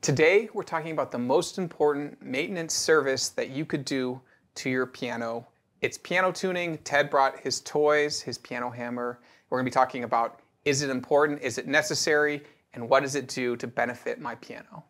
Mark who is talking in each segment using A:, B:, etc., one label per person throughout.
A: Today, we're talking about the most important maintenance service that you could do to your piano. It's piano tuning. Ted brought his toys, his piano hammer. We're going to be talking about, is it important, is it necessary, and what does it do to benefit my piano?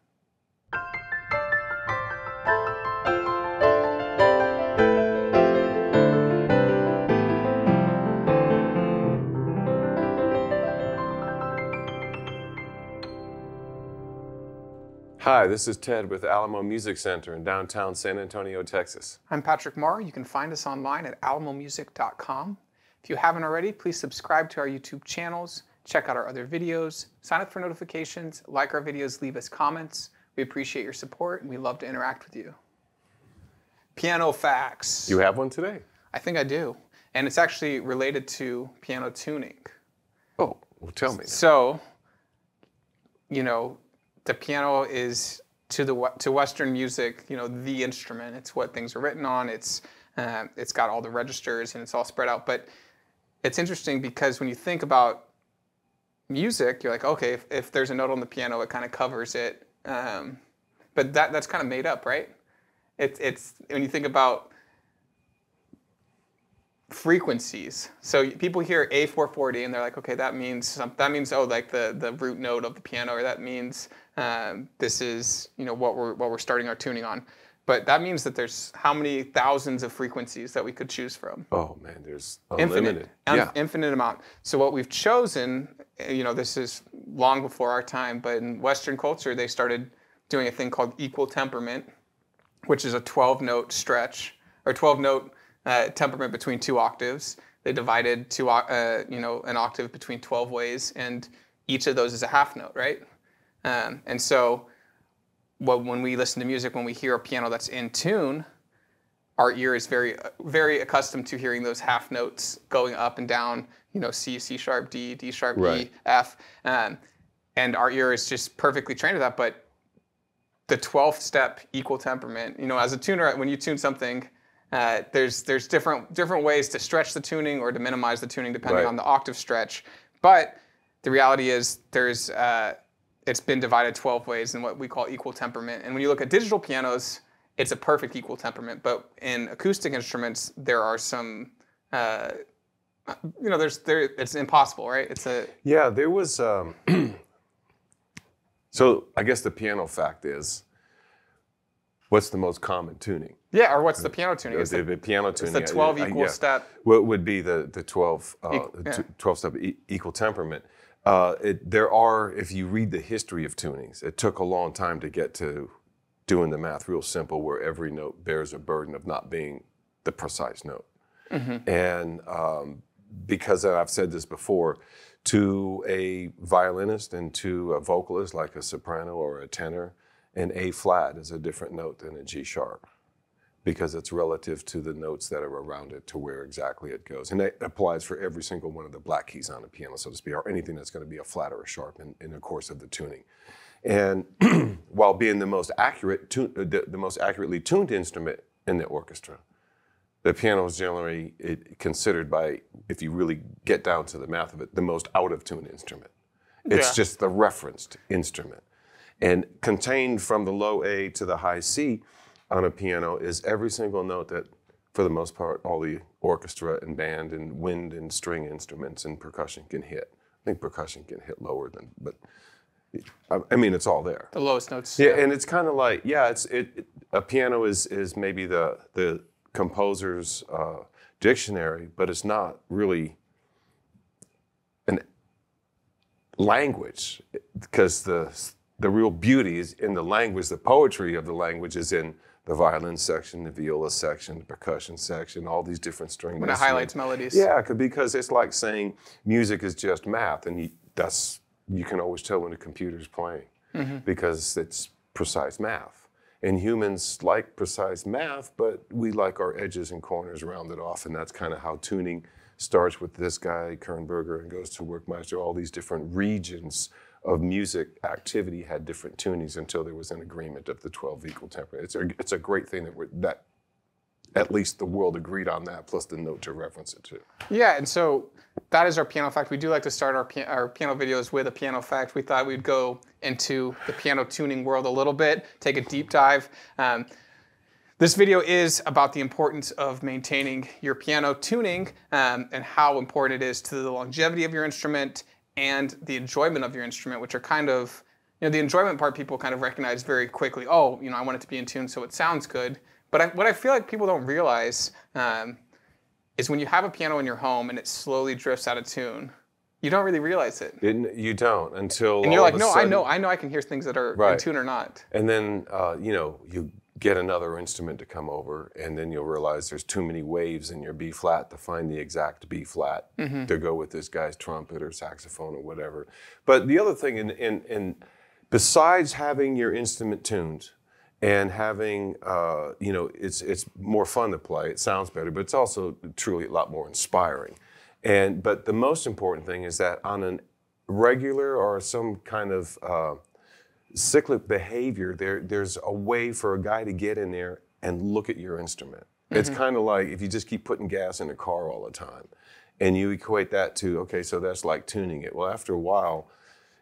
B: Hi, this is Ted with Alamo Music Center in downtown San Antonio, Texas.
A: I'm Patrick Marr. You can find us online at alamomusic.com. If you haven't already, please subscribe to our YouTube channels, check out our other videos, sign up for notifications, like our videos, leave us comments. We appreciate your support and we love to interact with you. Piano facts.
B: You have one today?
A: I think I do. And it's actually related to piano tuning.
B: Oh, well, tell me.
A: So, you know, the piano is to Western music, you know, the instrument. It's what things are written on. It's got all the registers and it's all spread out. But it's interesting because when you think about music, you're like, okay, if there's a note on the piano, it kind of covers it. But that's kind of made up, right? It's when you think about frequencies. So people hear A440 and they're like, okay, that means oh, like the root note of the piano, or that means this is, you know, what we're starting our tuning on. But that means that there's how many thousands of frequencies that we could choose from?
B: Oh man, there's unlimited.
A: Infinite amount. So what we've chosen, you know, this is long before our time, but in Western culture they started doing a thing called equal temperament, which is a 12-note stretch or 12-note temperament between two octaves. They divided an octave between 12 ways, and each of those is a half note, right? And so when we listen to music, when we hear a piano that's in tune, our ear is very, very accustomed to hearing those half notes going up and down, you know, C, C sharp, D, D sharp,
B: right.
A: E, F. And our ear is just perfectly trained to that. But the 12th step equal temperament, you know, as a tuner, when you tune something, there's different ways to stretch the tuning or to minimize the tuning depending
B: right.
A: on the octave stretch. But the reality is it's been divided 12 ways in what we call equal temperament. And when you look at digital pianos, it's a perfect equal temperament. But in acoustic instruments, there are some, you know, it's impossible, right?
B: Yeah, there was. So I guess the piano fact is, what's the most common tuning?
A: Yeah, or what's the piano tuning?
B: The piano tuning.
A: It's the 12 equal step.
B: What would be the 12 step equal temperament? There are, if you read the history of tunings, it took a long time to get to doing the math real simple, where every note bears a burden of not being the precise note. Mm-hmm. And because I've said this before, to a violinist and to a vocalist like a soprano or a tenor, an A flat is a different note than a G sharp, because it's relative to the notes that are around it, to where exactly it goes. And that applies for every single one of the black keys on a piano, so to speak, or anything that's going to be a flat or a sharp in the course of the tuning. And while being the most the most accurately tuned instrument in the orchestra, the piano is generally considered by, if you really get down to the math of it, the most out of tune instrument. It's just the referenced instrument. And contained from the low A to the high C on a piano is every single note that, for the most part, all the orchestra and band and wind and string instruments and percussion can hit. I think percussion can hit lower than, but I mean, it's all there.
A: The lowest notes.
B: Yeah, and it's kind of like, a piano is maybe the composer's dictionary, but it's not really an language, because the real beauty is in the language. The poetry of the language is in the violin section, the viola section, the percussion section, all these different string instruments.
A: When it highlights melodies.
B: Yeah, because it's like saying music is just math, and you can always tell when a computer's playing, mm-hmm. because it's precise math. And humans like precise math, but we like our edges and corners rounded off, and that's kind of how tuning starts with this guy, Kernberger, and goes to Werkmeister. All these different regions of music activity had different tunings until there was an agreement of the 12 equal temperament. It's a great thing that at least the world agreed on that, plus the note to reference it to.
A: Yeah, and so that is our piano fact. We do like to start our piano videos with a piano fact. We thought we'd go into the piano tuning world a little bit, take a deep dive. This video is about the importance of maintaining your piano tuning and how important it is to the longevity of your instrument and the enjoyment of your instrument, which are kind of, the enjoyment part people kind of recognize very quickly. Oh, I want it to be in tune so it sounds good. But what I feel like people don't realize is when you have a piano in your home and it slowly drifts out of tune, you don't really realize it.
B: You don't until
A: and you're like, no, sudden, I know I can hear things that are
B: right.
A: in tune or not.
B: And then, you get another instrument to come over, and then you'll realize there's too many waves in your B flat to find the exact B flat to go with this guy's trumpet or saxophone or whatever. But the other thing, in besides having your instrument tuned and having, it's more fun to play, it sounds better, but it's also truly a lot more inspiring. But the most important thing is that on a regular or some kind of cyclic behavior, there's a way for a guy to get in there and look at your instrument. It's kind of like if you just keep putting gas in a car all the time and you equate that to, okay, so that's like tuning it. Well, after a while,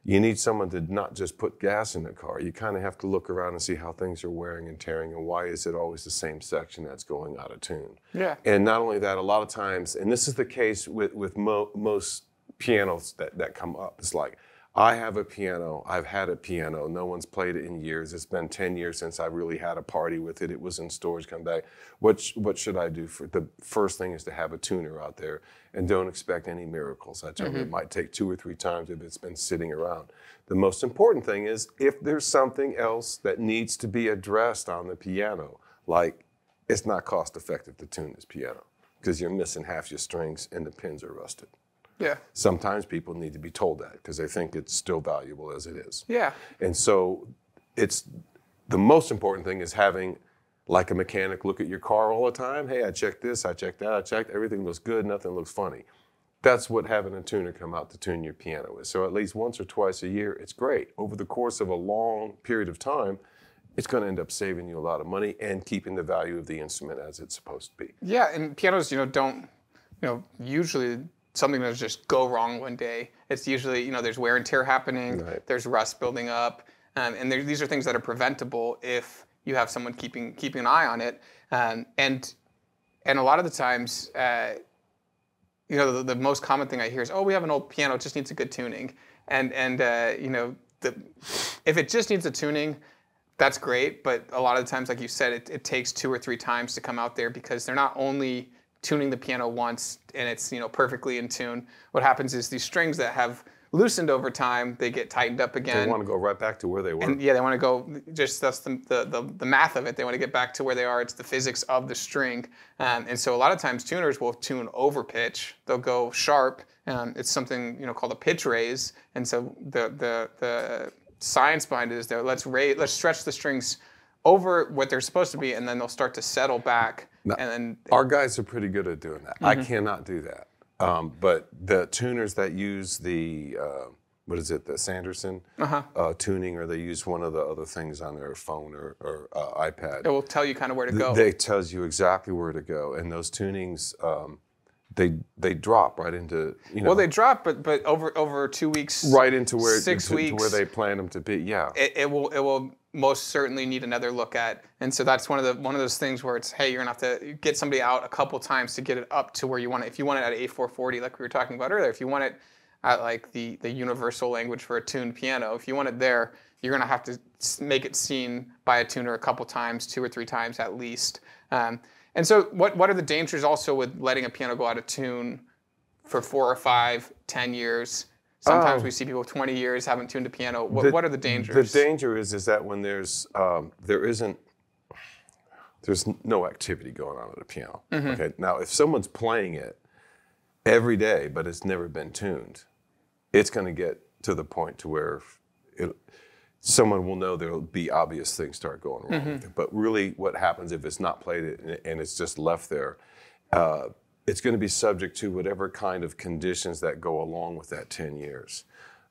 B: you need someone to not just put gas in the car. You kind of have to look around and see how things are wearing and tearing and why is it always the same section that's going out of tune. Yeah. And not only that, a lot of times, and this is the case with most pianos that come up, it's like, I have a piano, I've had a piano, no one's played it in years. It's been 10 years since I really had a party with it. It was in storage, come back. What should I do? The first thing is to have a tuner out there and don't expect any miracles. I tell you, it might take 2 or 3 times if it's been sitting around. The most important thing is if there's something else that needs to be addressed on the piano, like it's not cost effective to tune this piano because you're missing half your strings and the pins are rusted. Yeah. Sometimes people need to be told that because they think it's still valuable as it is. Yeah. And so it's the most important thing is having like a mechanic look at your car all the time. Hey, I checked this, I checked that, I checked, everything looks good, nothing looks funny. That's what having a tuner come out to tune your piano is. So at least once or twice a year, it's great. Over the course of a long period of time, it's going to end up saving you a lot of money and keeping the value of the instrument as it's supposed to be. Yeah, and pianos, don't, usually something doesn't just go wrong one day. It's usually, there's wear and tear happening, right. There's rust building up, and these are things that are preventable if you have someone keeping an eye on it. And a lot of the times, the most common thing I hear is, oh, we have an old piano, it just needs a good tuning. And if it just needs a tuning, that's great. But a lot of the times, like you said, it takes 2 or 3 times to come out there because they're not only tuning the piano once and it's perfectly in tune. What happens is these strings that have loosened over time, they get tightened up again. They want to go right back to where they were.
A: And yeah, they want to go, just that's the math of it. They want to get back to where they are. It's the physics of the string. And so a lot of times tuners will tune over pitch. They'll go sharp. It's something called a pitch raise. And so the science behind it is that let's stretch the strings over what they're supposed to be, and then they'll start to settle back.
B: Now, and then our guys are pretty good at doing that. I cannot do that. But the tuners that use the the Sanderson tuning, or they use one of the other things on their phone or iPad.
A: It will tell you kind of where to go.
B: They tells you exactly where to go, and those tunings they drop right into
A: Well, they drop, but over 2 weeks,
B: right into where
A: 6 weeks,
B: to where they plan them to be. Yeah,
A: it will most certainly need another look at, and so that's one of those things where it's, hey, you're gonna have to get somebody out a couple times to get it up to where you want it. If you want it at A440, like we were talking about earlier, if you want it at like the universal language for a tuned piano, if you want it there, you're gonna have to make it seen by a tuner a couple times, 2 or 3 times at least. And so what are the dangers also with letting a piano go out of tune for 4 or 5, 10 years? Sometimes we see people 20 years haven't tuned a piano. What are the dangers?
B: The danger is that when there's no activity going on at a piano. Okay. Now, if someone's playing it every day, but it's never been tuned, it's going to get to the point to where someone will know there'll be obvious things start going wrong with it. But really, what happens if it's not played and it's just left there? It's going to be subject to whatever kind of conditions that go along with that 10 years.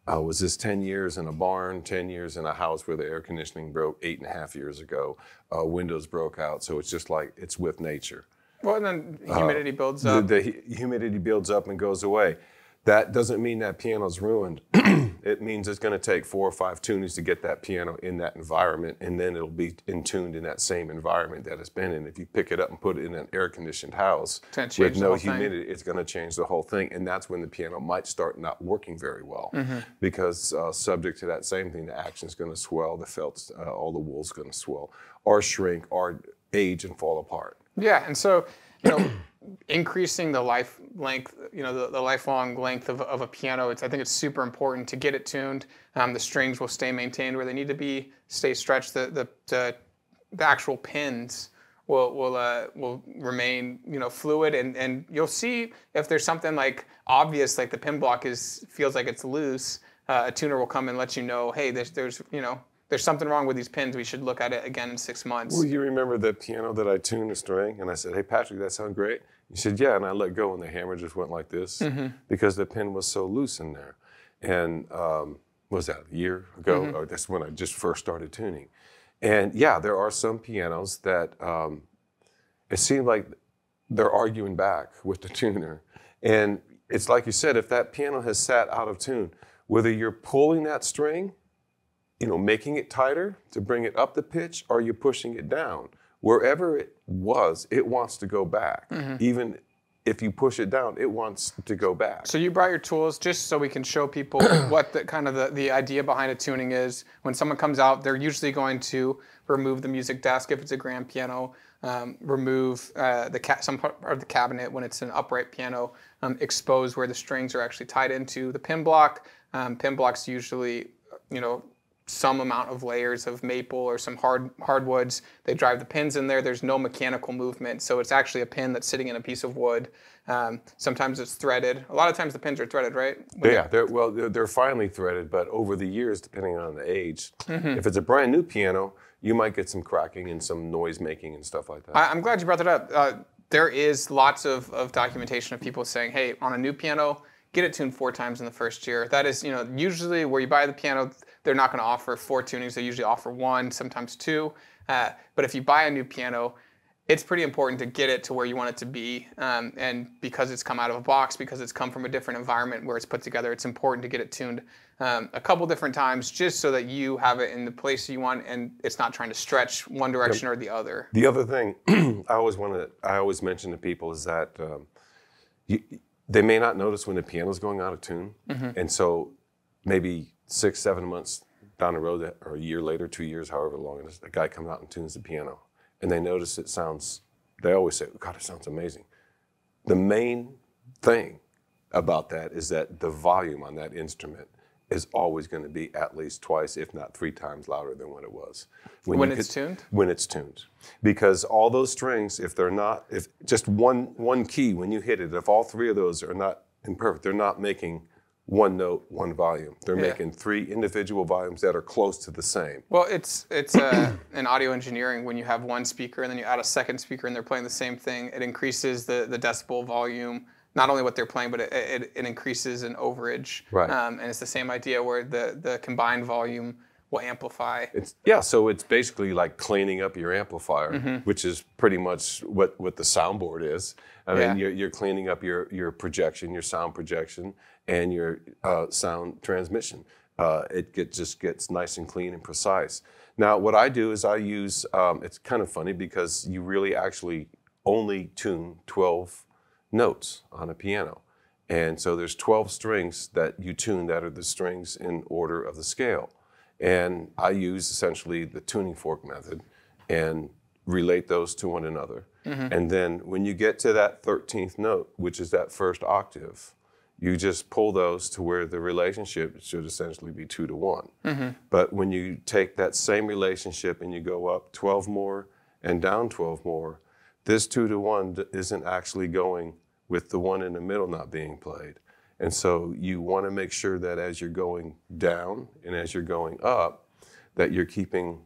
B: Was this 10 years in a barn, 10 years in a house where the air conditioning broke 8.5 years ago? Windows broke out. So it's just like it's with nature.
A: Well, and then humidity builds up.
B: The humidity builds up and goes away. That doesn't mean that piano's ruined. It means it's going to take 4 or 5 tunings to get that piano in that environment, and then it'll be tuned in that same environment that it's been in. If you pick it up and put it in an air-conditioned house with no humidity, it's going to change the whole thing, and that's when the piano might start not working very well, because subject to that same thing, the action's going to swell, the felt's, all the wool's going to swell, or shrink, or age and fall apart.
A: Yeah, and so, increasing the life length, the lifelong length of a piano, I think it's super important to get it tuned. The strings will stay maintained where they need to be, stay stretched. The actual pins will remain, fluid, and you'll see if there's something like obvious, like the pin block feels like it's loose. A tuner will come and let you know, hey, there's something wrong with these pins. We should look at it again in 6 months.
B: Well, you remember the piano that I tuned the string, and I said, hey, Patrick, that sound great? He said, yeah, and I let go, and the hammer just went like this because the pin was so loose in there. And what was that, a year ago? Or that's when I just first started tuning. And yeah, there are some pianos that it seemed like they're arguing back with the tuner. And it's like you said, if that piano has sat out of tune, whether you're pulling that string, making it tighter to bring it up the pitch, or you're pushing it down. Wherever it was, it wants to go back. Even if you push it down, it wants to go back.
A: So you brought your tools just so we can show people what the idea behind a tuning is. When someone comes out, they're usually going to remove the music desk if it's a grand piano, remove some part of the cabinet when it's an upright piano, expose where the strings are actually tied into the pin block. Pin blocks usually, some amount of layers of maple or some hardwoods. They drive the pins in there. There's no mechanical movement, so it's actually a pin that's sitting in a piece of wood. Sometimes it's threaded. A lot of times the pins are threaded, right?
B: Yeah, they're finely threaded, but over the years, depending on the age, if it's a brand new piano, you might get some cracking and some noise making and stuff like that.
A: I'm glad you brought that up. There is lots of documentation of people saying, hey, on a new piano, get it tuned 4 times in the first year. That is, usually where you buy the piano, they're not going to offer 4 tunings. They usually offer 1, sometimes 2. But if you buy a new piano, it's pretty important to get it to where you want it to be. And because it's come out of a box, because it's come from a different environment where it's put together, it's important to get it tuned a couple different times just so that you have it in the place you want and it's not trying to stretch one direction or the other.
B: The other thing I always mention to people is that they may not notice when the piano's going out of tune. And so maybe 6, 7 months down the road, or a year later, 2 years, however long it is, a guy comes out and tunes the piano. And they notice they always say, God, it sounds amazing. The main thing about that is that the volume on that instrument is always going to be at least twice, if not 3 times louder than what it was.
A: When it's tuned?
B: When it's tuned. Because all those strings, if just one key, when you hit it, if all 3 of those are not imperfect, they're not making 1 note, 1 volume. They're making 3 individual volumes that are close to the same.
A: Well, it's in audio engineering, when you have 1 speaker and then you add a second speaker and they're playing the same thing, it increases the decibel volume, not only what they're playing, but it increases an overage.
B: Right.
A: And it's the same idea where the combined volume will amplify.
B: So it's basically like cleaning up your amplifier, which is pretty much what the soundboard is. I mean, you're cleaning up your projection, your sound projection, and your sound transmission. It just gets nice and clean and precise. Now, what I do is I use, it's kind of funny because you really actually only tune 12 notes on a piano. And so there's 12 strings that you tune that are the strings in order of the scale. And I use essentially the tuning fork method and relate those to one another. And then when you get to that 13th note, which is that first octave, you just pull those to where the relationship should essentially be 2 to 1. But when you take that same relationship and you go up 12 more and down 12 more, this 2 to 1 isn't actually going with the one in the middle not being played. And so you want to make sure that as you're going down and as you're going up, that you're keeping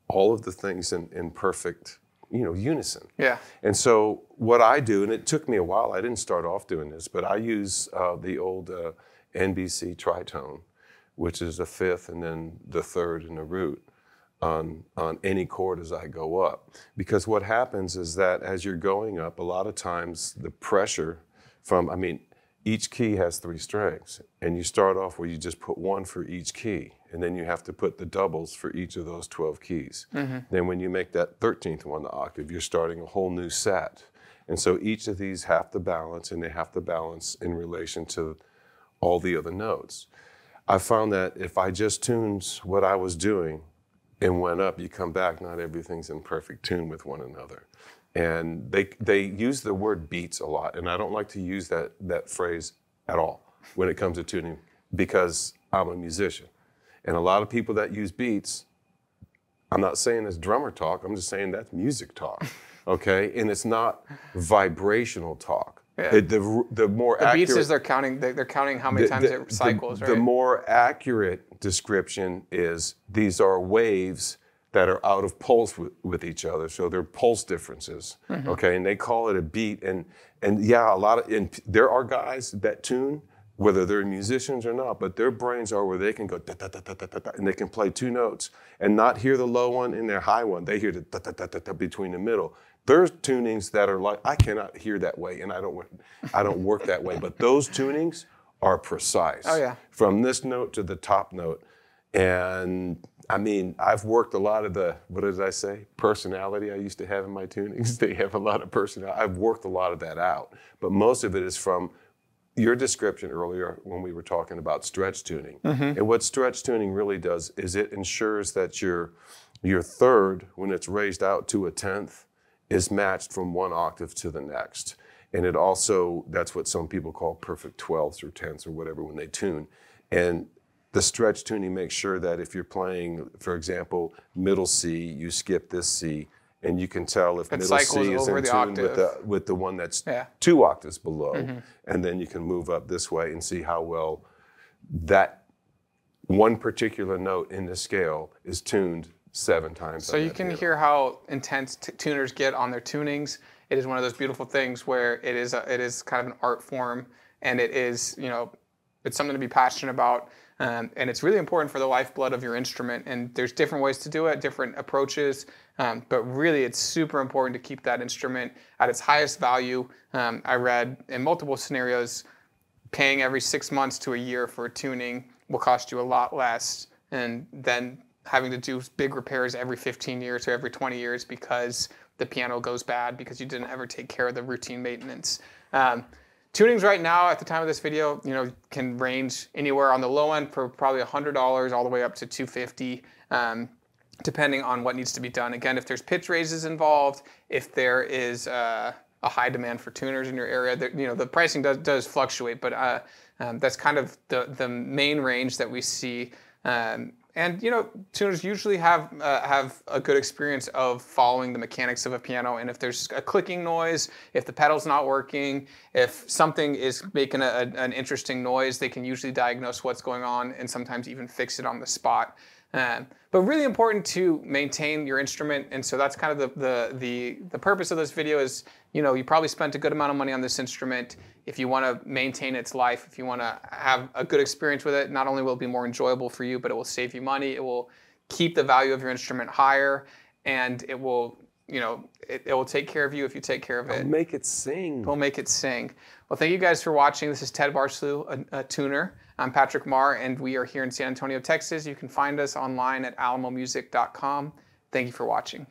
B: all of the things in perfect, unison.
A: Yeah.
B: And so what I do, and it took me a while, I didn't start off doing this, but I use the old NBC tritone, which is the fifth and then the third in the root on any chord as I go up. Because what happens is that as you're going up, a lot of times the pressure from, I mean, each key has 3 strings, and you start off where you just put 1 for each key, and then you have to put the doubles for each of those 12 keys. Then when you make that 13th one the octave, you're starting a whole new set. And so each of these have to balance, and they have to balance in relation to all the other notes. I found that if I just tuned what I was doing and went up, you come back, not everything's in perfect tune with one another. And they use the word beats a lot, and I don't like to use that phrase at all when it comes to tuning, because I'm a musician. And a lot of people that use beats, I'm not saying it's drummer talk, I'm just saying that's music talk, okay? And it's not vibrational talk.
A: Yeah.
B: The more
A: the
B: accurate...
A: beats is they're counting how many times it cycles, right?
B: The more accurate description is these are waves that are out of pulse with each other, so they're pulse differences, okay? And they call it a beat, and yeah, there are guys that tune, whether they're musicians or not, but their brains are where they can go da da da da da da, and they can play 2 notes and not hear the low one and their high one. They hear the da da da da da between the middle. There's tunings that are like, I cannot hear that way, and I don't work that way, but those tunings are precise.
A: Oh yeah.
B: From this note to the top note. And I mean, I've worked a lot of the, what did I say? Personality I used to have in my tunings. They have a lot of personality. I've worked a lot of that out. But most of it is from your description earlier when we were talking about stretch tuning. And what stretch tuning really does is it ensures that your third, when it's raised out to a 10th, is matched from one octave to the next. And it also, that's what some people call perfect 12ths or 10ths or whatever when they tune. And the stretch tuning makes sure that if you're playing, for example, middle C, you skip this C, and you can tell if middle C is in tune with the one that's 2 octaves below. And then you can move up this way and see how well that one particular note in the scale is tuned 7 times.
A: So you can hear how intense tuners get on their tunings. It is one of those beautiful things where it is kind of an art form, and it is, you know, it's something to be passionate about. And it's really important for the lifeblood of your instrument. And there's different ways to do it, different approaches. But really, it's super important to keep that instrument at its highest value. I read in multiple scenarios, paying every 6 months to a year for a tuning will cost you a lot less. And then having to do big repairs every 15 years or every 20 years because the piano goes bad because you didn't ever take care of the routine maintenance. Tunings right now, at the time of this video, you know, can range anywhere on the low end for probably $100 all the way up to $250, depending on what needs to be done. Again, if there's pitch raises involved, if there is a high demand for tuners in your area, you know, the pricing does fluctuate, but that's kind of the main range that we see. And you know, tuners usually have a good experience of following the mechanics of a piano. And if there's a clicking noise, if the pedal's not working, if something is making an interesting noise, they can usually diagnose what's going on and sometimes even fix it on the spot. But really important to maintain your instrument, and so that's kind of the purpose of this video is, you know, you probably spent a good amount of money on this instrument. If you want to maintain its life, if you want to have a good experience with it, not only will it be more enjoyable for you, but it will save you money. It will keep the value of your instrument higher, and it will, you know, it will take care of you if you take care of it.
B: It'll make it sing.
A: It'll make it sing. Well, thank you guys for watching. This is Ted Barslew, a tuner. I'm Patrick Marr, and we are here in San Antonio, Texas. You can find us online at alamomusic.com. Thank you for watching.